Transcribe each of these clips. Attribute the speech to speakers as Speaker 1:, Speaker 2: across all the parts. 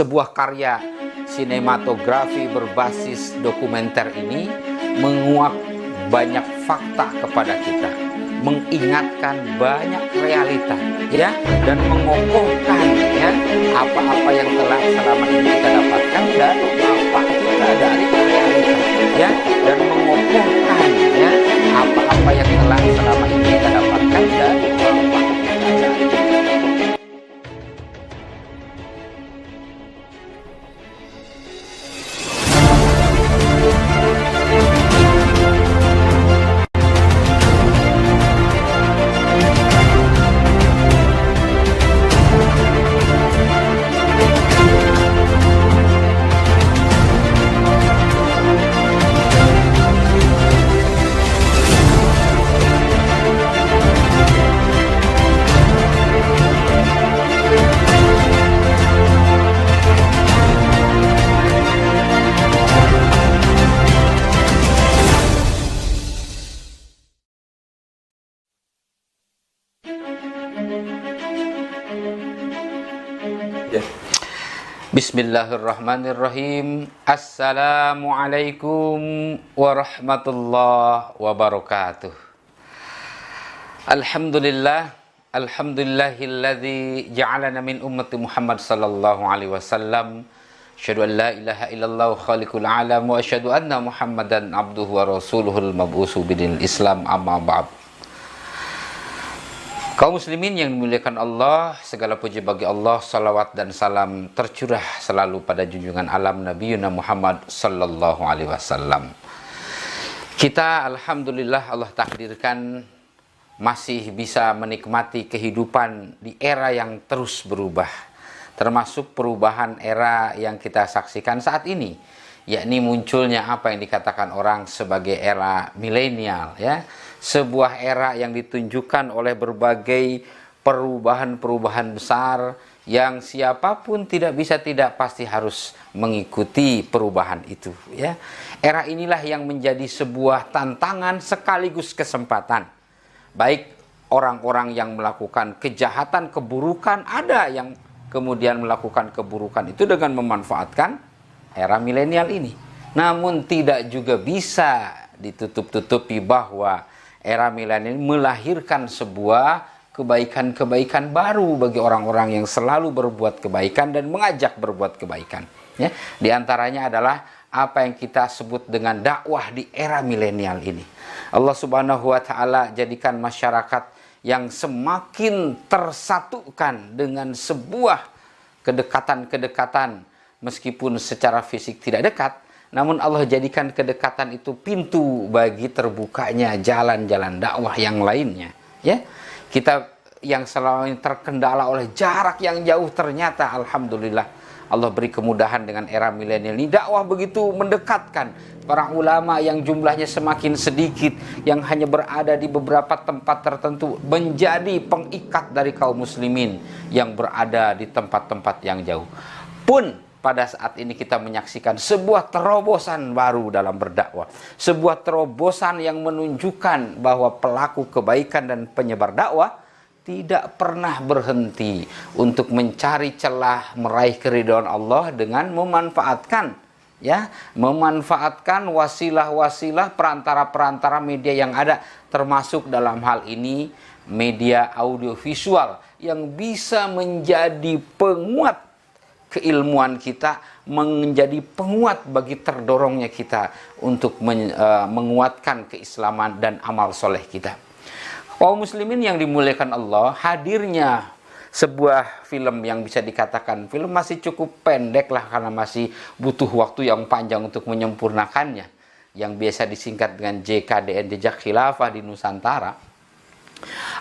Speaker 1: Sebuah karya sinematografi berbasis dokumenter ini menguak banyak fakta kepada kita, mengingatkan banyak realita, ya, dan mengokohkan, ya, apa-apa yang telah selama ini kita dapatkan dan apa kita dari realita, ya, dan mengokohkan, ya, apa-apa yang telah selama ini kita dapatkan dan apa kita dari. Bismillahirrahmanirrahim. Assalamualaikum warahmatullahi wabarakatuh. Alhamdulillahilladzi ja'alana min ummati Muhammad sallallahu alaihi wasallam. Asyhadu an la ilaha illallah khaliqul alam wa asyhadu anna Muhammadan abduhu wa rasuluhul mab'utsu bidinil Islam, amma ba'd. Kaum muslimin yang dimuliakan Allah, segala puji bagi Allah, salawat dan salam tercurah selalu pada junjungan alam Nabi Muhammad sallallahu alaihi wasallam. Kita alhamdulillah Allah takdirkan masih bisa menikmati kehidupan di era yang terus berubah, termasuk perubahan era yang kita saksikan saat ini, yakni munculnya apa yang dikatakan orang sebagai era milenial, ya. Sebuah era yang ditunjukkan oleh berbagai perubahan-perubahan besar yang siapapun tidak pasti harus mengikuti perubahan itu, ya. Era inilah yang menjadi sebuah tantangan sekaligus kesempatan. Baik orang-orang yang melakukan kejahatan, keburukan, ada yang kemudian melakukan keburukan itu dengan memanfaatkan era milenial ini. Namun tidak juga bisa ditutup-tutupi bahwa era milenial melahirkan sebuah kebaikan-kebaikan baru bagi orang-orang yang selalu berbuat kebaikan dan mengajak berbuat kebaikan, ya. Di antaranya adalah apa yang kita sebut dengan dakwah di era milenial ini. Allah Subhanahu wa taala jadikan masyarakat yang semakin tersatukan dengan sebuah kedekatan-kedekatan, meskipun secara fisik tidak dekat, namun Allah jadikan kedekatan itu pintu bagi terbukanya jalan-jalan dakwah yang lainnya, ya. Kita yang selama ini terkendala oleh jarak yang jauh, ternyata alhamdulillah Allah beri kemudahan dengan era milenial ini. Dakwah begitu mendekatkan para ulama yang jumlahnya semakin sedikit, yang hanya berada di beberapa tempat tertentu, menjadi pengikat dari kaum muslimin yang berada di tempat-tempat yang jauh. Pun pada saat ini kita menyaksikan sebuah terobosan baru dalam berdakwah, sebuah terobosan yang menunjukkan bahwa pelaku kebaikan dan penyebar dakwah tidak pernah berhenti untuk mencari celah meraih keridhaan Allah dengan memanfaatkan, ya, memanfaatkan wasilah-wasilah perantara-perantara media yang ada, termasuk dalam hal ini media audiovisual yang bisa menjadi penguat keilmuan kita, menjadi penguat bagi terdorongnya kita untuk menguatkan keislaman dan amal soleh kita. Kaum muslimin yang dimuliakan Allah, hadirnya sebuah film yang bisa dikatakan film masih cukup pendek lah, karena masih butuh waktu yang panjang untuk menyempurnakannya, yang biasa disingkat dengan JKDN, Jejak Khilafah di Nusantara,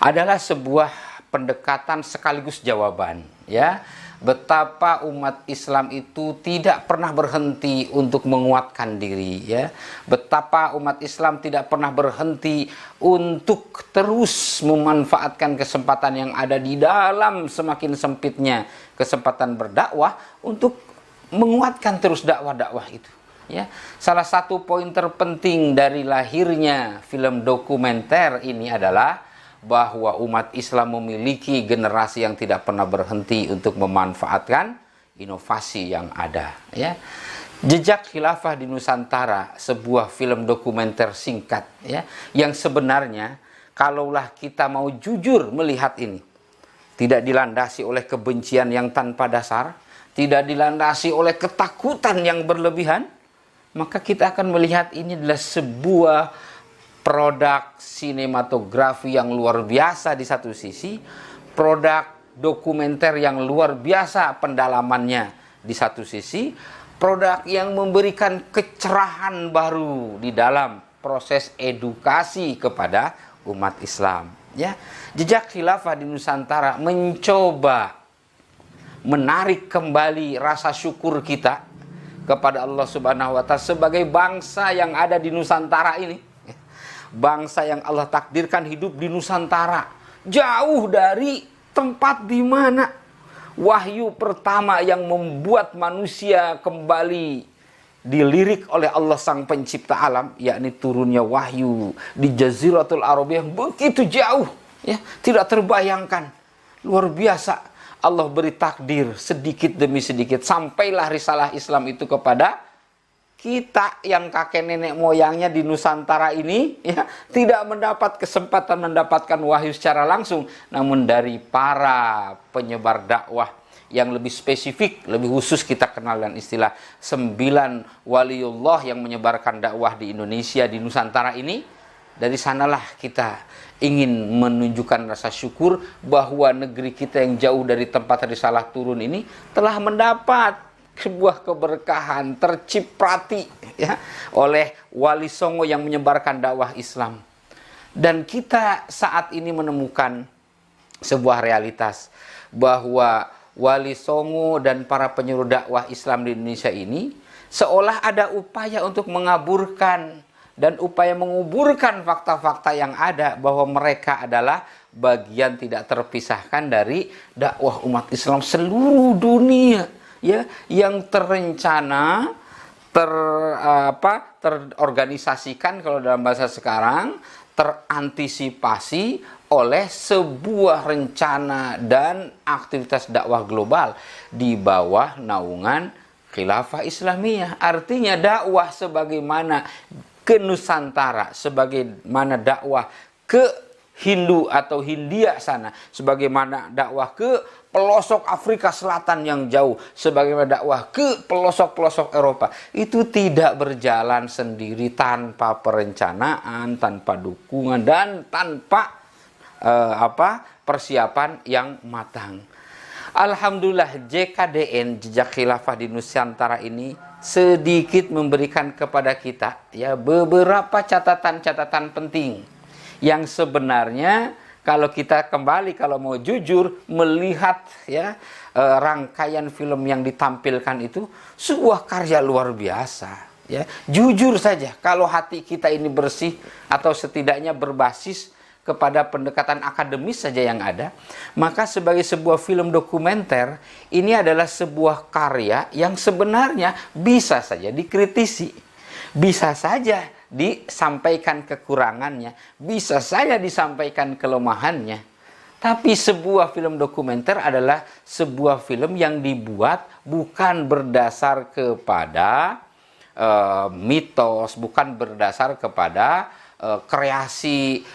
Speaker 1: adalah sebuah pendekatan sekaligus jawaban, ya. Betapa umat Islam itu tidak pernah berhenti untuk menguatkan diri, ya. Betapa umat Islam tidak pernah berhenti untuk terus memanfaatkan kesempatan yang ada di dalam semakin sempitnya kesempatan berdakwah untuk menguatkan terus dakwah-dakwah itu, ya. Salah satu poin terpenting dari lahirnya film dokumenter ini adalah bahwa umat Islam memiliki generasi yang tidak pernah berhenti untuk memanfaatkan inovasi yang ada, ya. Jejak Khilafah di Nusantara, sebuah film dokumenter singkat, ya, yang sebenarnya kalaulah kita mau jujur melihat ini, tidak dilandasi oleh kebencian yang tanpa dasar, tidak dilandasi oleh ketakutan yang berlebihan, maka kita akan melihat ini adalah sebuah produk sinematografi yang luar biasa di satu sisi, produk dokumenter yang luar biasa pendalamannya di satu sisi, produk yang memberikan kecerahan baru di dalam proses edukasi kepada umat Islam, ya. Jejak Khilafah di Nusantara mencoba menarik kembali rasa syukur kita kepada Allah Subhanahu wa Ta'ala sebagai bangsa yang ada di Nusantara ini, bangsa yang Allah takdirkan hidup di Nusantara, jauh dari tempat di mana wahyu pertama yang membuat manusia kembali dilirik oleh Allah Sang Pencipta alam, yakni turunnya wahyu di Jaziratul Arabia yang begitu jauh, ya, tidak terbayangkan. Luar biasa Allah beri takdir sedikit demi sedikit sampailah risalah Islam itu kepada kita yang kakek nenek moyangnya di Nusantara ini, ya, tidak mendapat kesempatan mendapatkan wahyu secara langsung, namun dari para penyebar dakwah yang lebih spesifik, lebih khusus kita kenal dengan istilah 9 waliullah yang menyebarkan dakwah di Indonesia, di Nusantara ini. Dari sanalah kita ingin menunjukkan rasa syukur bahwa negeri kita yang jauh dari tempat risalah turun ini telah mendapat sebuah keberkahan terciprati, ya, oleh Wali Songo yang menyebarkan dakwah Islam. Dan kita saat ini menemukan sebuah realitas bahwa Wali Songo dan para penyuluh dakwah Islam di Indonesia ini seolah ada upaya untuk mengaburkan dan upaya menguburkan fakta-fakta yang ada bahwa mereka adalah bagian tidak terpisahkan dari dakwah umat Islam seluruh dunia, ya, yang terencana, terorganisasikan kalau dalam bahasa sekarang, terantisipasi oleh sebuah rencana dan aktivitas dakwah global di bawah naungan Khilafah Islamiyah. Artinya dakwah sebagaimana ke Nusantara, sebagaimana dakwah ke Hindu atau Hindia sana, sebagaimana dakwah ke pelosok Afrika Selatan yang jauh, sebagaimana dakwah ke pelosok-pelosok Eropa, itu tidak berjalan sendiri tanpa perencanaan, tanpa dukungan, dan tanpa persiapan yang matang. Alhamdulillah JKDN, Jejak Khilafah di Nusantara ini sedikit memberikan kepada kita, ya, beberapa catatan-catatan penting yang sebenarnya kalau kita kembali, kalau mau jujur melihat, ya, rangkaian film yang ditampilkan itu sebuah karya luar biasa, ya. Jujur saja kalau hati kita ini bersih atau setidaknya berbasis kepada pendekatan akademis saja yang ada, maka sebagai sebuah film dokumenter ini adalah sebuah karya yang sebenarnya bisa saja dikritisi, bisa saja disampaikan kekurangannya, bisa saja disampaikan kelemahannya. Tapi sebuah film dokumenter adalah sebuah film yang dibuat bukan berdasar kepada mitos, bukan berdasar kepada kreasi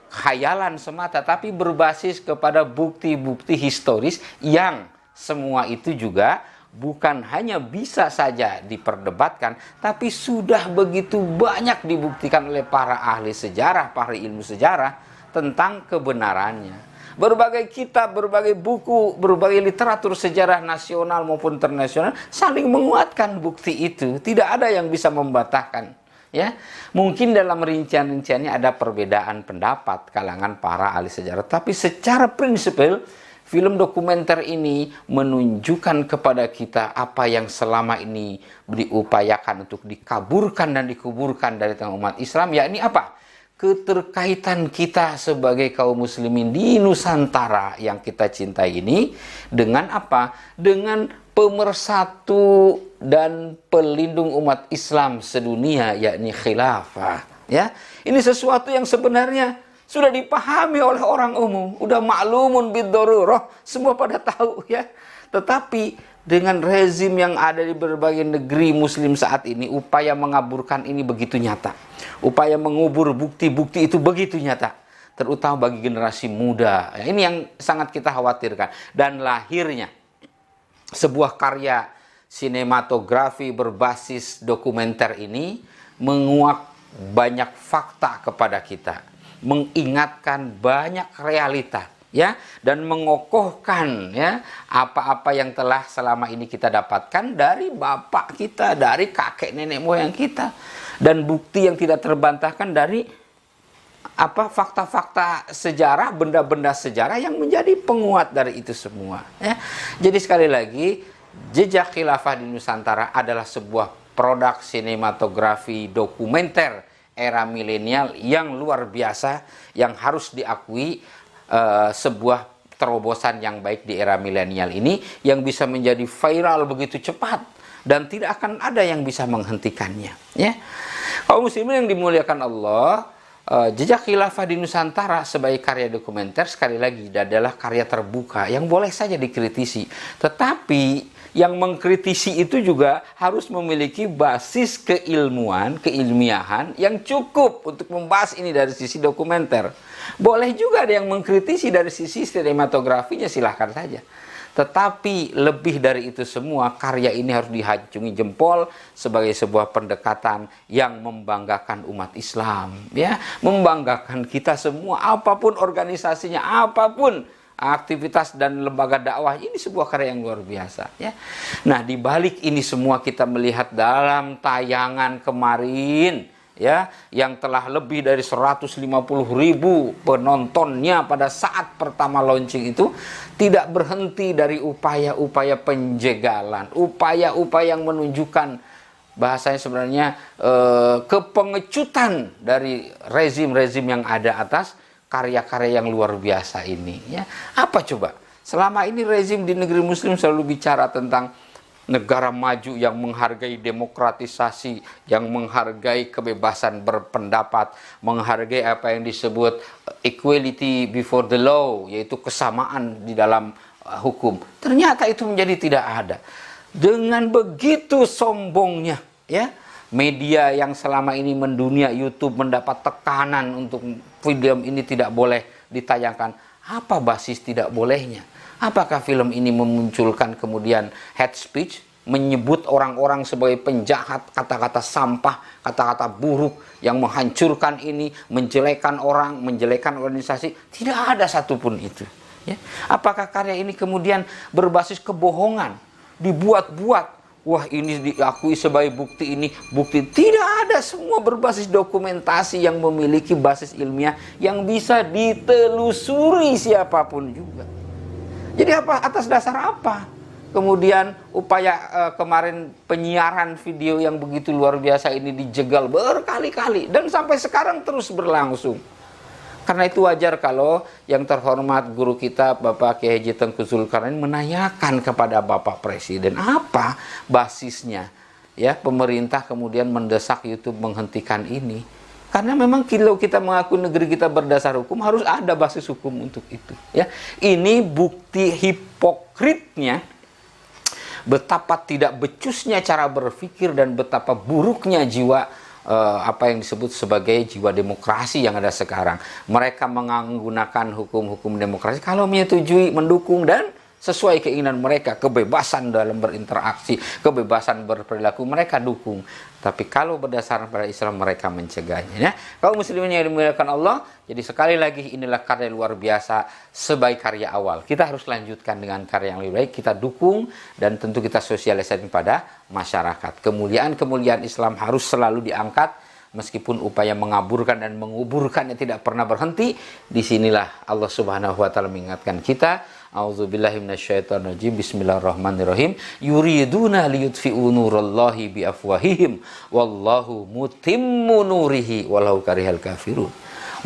Speaker 1: khayalan semata, tapi berbasis kepada bukti-bukti historis yang semua itu juga bukan hanya bisa saja diperdebatkan, tapi sudah begitu banyak dibuktikan oleh para ahli sejarah, para ilmu sejarah tentang kebenarannya. Berbagai kitab, berbagai buku, berbagai literatur sejarah nasional maupun internasional saling menguatkan bukti itu. Tidak ada yang bisa membantahkan. Ya, mungkin dalam rincian-rinciannya ada perbedaan pendapat kalangan para ahli sejarah, tapi secara prinsipil film dokumenter ini menunjukkan kepada kita apa yang selama ini diupayakan untuk dikaburkan dan dikuburkan dari tengah umat Islam, yakni apa? Keterkaitan kita sebagai kaum muslimin di Nusantara yang kita cintai ini dengan apa? Dengan pemersatu dan pelindung umat Islam sedunia, yakni khilafah. Ya, ini sesuatu yang sebenarnya Sudah dipahami oleh orang umum, udah maklumun bid-darurah, semua pada tahu ya. Tetapi dengan rezim yang ada di berbagai negeri muslim saat ini, upaya mengaburkan ini begitu nyata. Upaya mengubur bukti-bukti itu begitu nyata, terutama bagi generasi muda. Ini yang sangat kita khawatirkan. Dan lahirnya sebuah karya sinematografi berbasis dokumenter ini menguak banyak fakta kepada kita, mengingatkan banyak realita, ya, dan mengokohkan ya apa-apa yang telah selama ini kita dapatkan dari bapak kita, dari kakek nenek moyang kita, dan bukti yang tidak terbantahkan dari fakta-fakta sejarah, benda-benda sejarah yang menjadi penguat dari itu semua ya. Jadi sekali lagi, Jejak Khilafah di Nusantara adalah sebuah produk sinematografi dokumenter era milenial yang luar biasa, yang harus diakui sebuah terobosan yang baik di era milenial ini, yang bisa menjadi viral begitu cepat dan tidak akan ada yang bisa menghentikannya ya. Kaum muslimin yang dimuliakan Allah, Jejak Khilafah di Nusantara sebagai karya dokumenter sekali lagi adalah karya terbuka yang boleh saja dikritisi, tetapi yang mengkritisi itu juga harus memiliki basis keilmuan, keilmiahan yang cukup untuk membahas ini dari sisi dokumenter. Boleh juga ada yang mengkritisi dari sisi sinematografinya, silahkan saja. Tetapi lebih dari itu semua, karya ini harus diacungi jempol sebagai sebuah pendekatan yang membanggakan umat Islam, ya, membanggakan kita semua, apapun organisasinya, apapun aktivitas dan lembaga dakwah, ini sebuah karya yang luar biasa ya. Nah, di balik ini semua kita melihat dalam tayangan kemarin ya, yang telah lebih dari 150.000 penontonnya pada saat pertama launching itu, tidak berhenti dari upaya-upaya penjegalan, upaya-upaya yang menunjukkan bahasanya sebenarnya kepengecutan dari rezim-rezim yang ada atas karya-karya yang luar biasa ini ya. Apa coba? Selama ini rezim di negeri muslim selalu bicara tentang negara maju yang menghargai demokratisasi, yang menghargai kebebasan berpendapat, menghargai apa yang disebut equality before the law, yaitu kesamaan di dalam hukum. Ternyata itu menjadi tidak ada. Dengan begitu sombongnya ya, media yang selama ini mendunia, YouTube, mendapat tekanan untuk film ini tidak boleh ditayangkan. Apa basis tidak bolehnya? Apakah film ini memunculkan kemudian hate speech, menyebut orang-orang sebagai penjahat, kata-kata sampah, kata-kata buruk yang menghancurkan ini, menjelekan orang, menjelekan organisasi? Tidak ada satupun itu ya. Apakah karya ini kemudian berbasis kebohongan, dibuat-buat? Wah, ini diakui sebagai bukti, ini bukti. Tidak ada, semua berbasis dokumentasi yang memiliki basis ilmiah yang bisa ditelusuri siapapun juga. Jadi apa, atas dasar apa? Kemudian upaya kemarin penyiaran video yang begitu luar biasa ini dijegal berkali-kali dan sampai sekarang terus berlangsung. Karena itu wajar kalau yang terhormat guru kita Bapak Kiai Haji Tengku Zulkarnain menanyakan kepada Bapak Presiden apa basisnya ya pemerintah kemudian mendesak YouTube menghentikan ini. Karena memang kalau kita mengaku negeri kita berdasar hukum, harus ada basis hukum untuk itu ya. Ini bukti hipokritnya, betapa tidak becusnya cara berpikir dan betapa buruknya jiwa apa yang disebut sebagai jiwa demokrasi yang ada sekarang. Mereka menggunakan hukum-hukum demokrasi kalau menyetujui, mendukung dan sesuai keinginan mereka, kebebasan dalam berinteraksi, kebebasan berperilaku mereka dukung. Tapi kalau berdasarkan pada Islam mereka mencegahnya ya. Kaum muslimin yang dimuliakan Allah, jadi sekali lagi inilah karya luar biasa sebagai karya awal. Kita harus lanjutkan dengan karya yang lebih baik, kita dukung dan tentu kita sosialisasi pada masyarakat. Kemuliaan-kemuliaan Islam harus selalu diangkat meskipun upaya mengaburkan dan menguburkannya tidak pernah berhenti. Disinilah Allah Subhanahu wa taala mengingatkan kita, a'udzubillahi minasyaitonirrajim, bismillahirrahmanirrahim, yuriduna liyutfi'u nurallahi biafwahihim wallahu mutimmu nurihi walau karihal kafirun.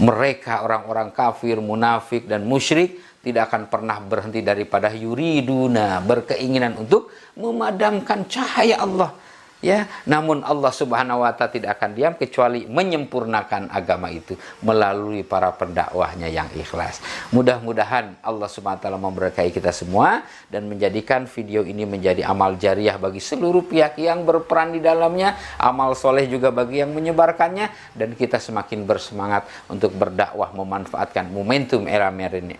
Speaker 1: Mereka orang-orang kafir, munafik dan musyrik tidak akan pernah berhenti daripada yuriduna, berkeinginan untuk memadamkan cahaya Allah Ya, namun Allah Subhanahu wa taala tidak akan diam kecuali menyempurnakan agama itu melalui para pendakwahnya yang ikhlas. Mudah-mudahan Allah Subhanahu wa taala memberkahi kita semua dan menjadikan video ini menjadi amal jariah bagi seluruh pihak yang berperan di dalamnya, amal soleh juga bagi yang menyebarkannya, dan kita semakin bersemangat untuk berdakwah memanfaatkan momentum era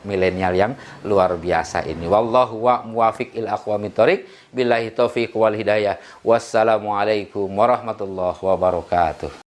Speaker 1: milenial yang luar biasa ini. Wallahu wa muwafiq il aqwamit thoriq. Billahi taufiq wal hidayah. Wassalamualaikum warahmatullahi wabarakatuh.